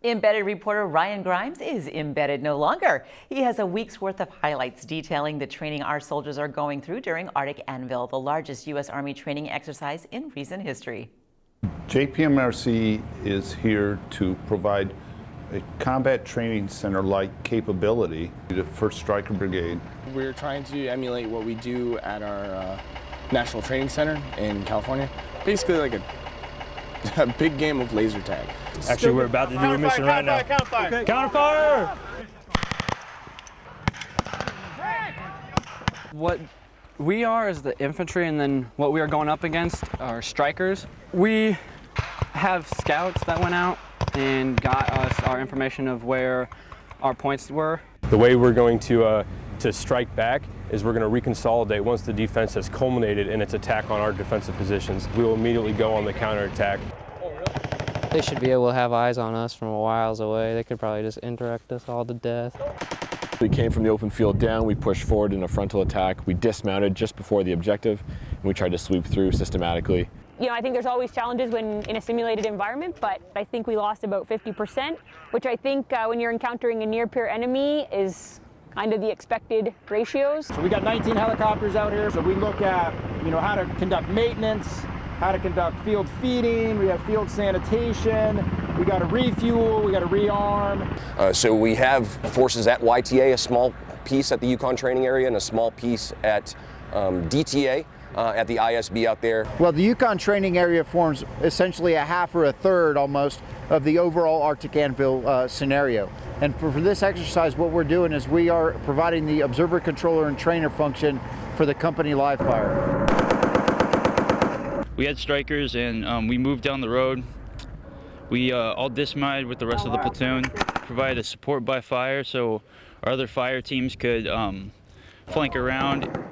Embedded reporter Ryan Grimes is embedded no longer. He has a week's worth of highlights detailing the training our soldiers are going through during Arctic Anvil, the largest U.S. Army training exercise in recent history. JPMRC is here to provide a combat training center-like capability to the 1st Striker Brigade. We're trying to emulate what we do at our National Training Center in California. Basically like a big game of laser tag. Actually, we're about to do a mission right now. Counterfire! Counterfire! What we are is the infantry, and then what we are going up against are strikers. We have scouts that went out and got us our information of where our points were. The way we're going to strike back is we're going to reconsolidate once the defense has culminated in its attack on our defensive positions. We will immediately go on the counterattack. They should be able to have eyes on us from a whiles away. They could probably just indirect us all to death. We came from the open field down, we pushed forward in a frontal attack, we dismounted just before the objective, and we tried to sweep through systematically. You know, I think there's always challenges when in a simulated environment, but I think we lost about 50%, which I think when you're encountering a near-peer enemy is kind of the expected ratios. So we got 19 helicopters out here, so we look at, how to conduct maintenance, how to conduct field feeding, we have field sanitation, we got to refuel, we got to rearm. So we have forces at YTA, a small piece at the Yukon training area, and a small piece at DTA. At the ISB out there. Well, the Yukon training area forms essentially a half or a third almost of the overall Arctic Anvil scenario. And for this exercise, what we're doing is we are providing the observer, controller, and trainer function for the company live fire. We had strikers and we moved down the road. We all dismounted with the rest of the platoon, provided a support by fire so our other fire teams could flank around.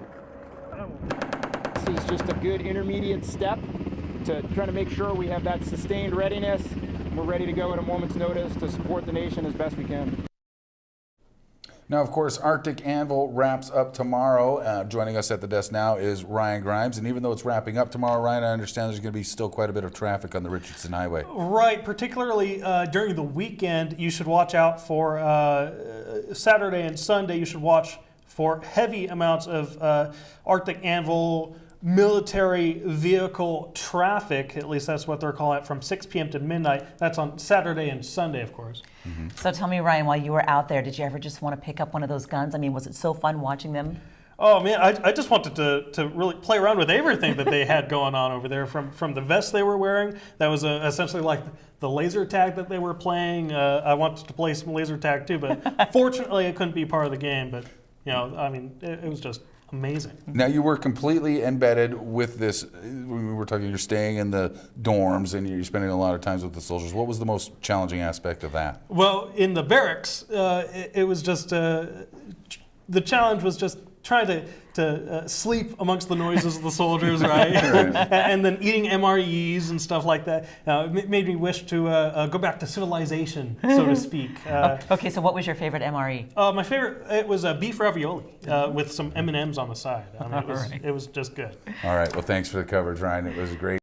This is just a good intermediate step to try to make sure we have that sustained readiness. We're ready to go at a moment's notice to support the nation as best we can. Now, of course, Arctic Anvil wraps up tomorrow. Joining us at the desk now is Ryan Grimes. And even though it's wrapping up tomorrow, Ryan, I understand there's going to be still quite a bit of traffic on the Richardson Highway. Right, particularly during the weekend, you should watch out for Saturday and Sunday. You should watch for heavy amounts of Arctic Anvil military vehicle traffic. At least that's what they're calling it, from 6 p.m. to midnight. That's on Saturday and Sunday, of course. Mm-hmm. So tell me, Ryan, while you were out there, did you ever just want to pick up one of those guns? I mean, was it so fun watching them? Oh man, I just wanted to really play around with everything that they had going on over there, from the vest they were wearing. That was essentially like the laser tag that they were playing. I wanted to play some laser tag too, but fortunately it couldn't be part of the game. But I mean, it was just amazing. Now, you were completely embedded with this. We were talking, you're staying in the dorms and you're spending a lot of time with the soldiers. What was the most challenging aspect of that? Well, in the barracks, it was just, the challenge was just trying to sleep amongst the noises of the soldiers, right? And then eating MREs and stuff like that. It made me wish to go back to civilization, so to speak. Okay, so what was your favorite MRE? My favorite, it was beef ravioli with some M&Ms on the side. I mean, it was just good. All right, well, thanks for the coverage, Ryan. It was great.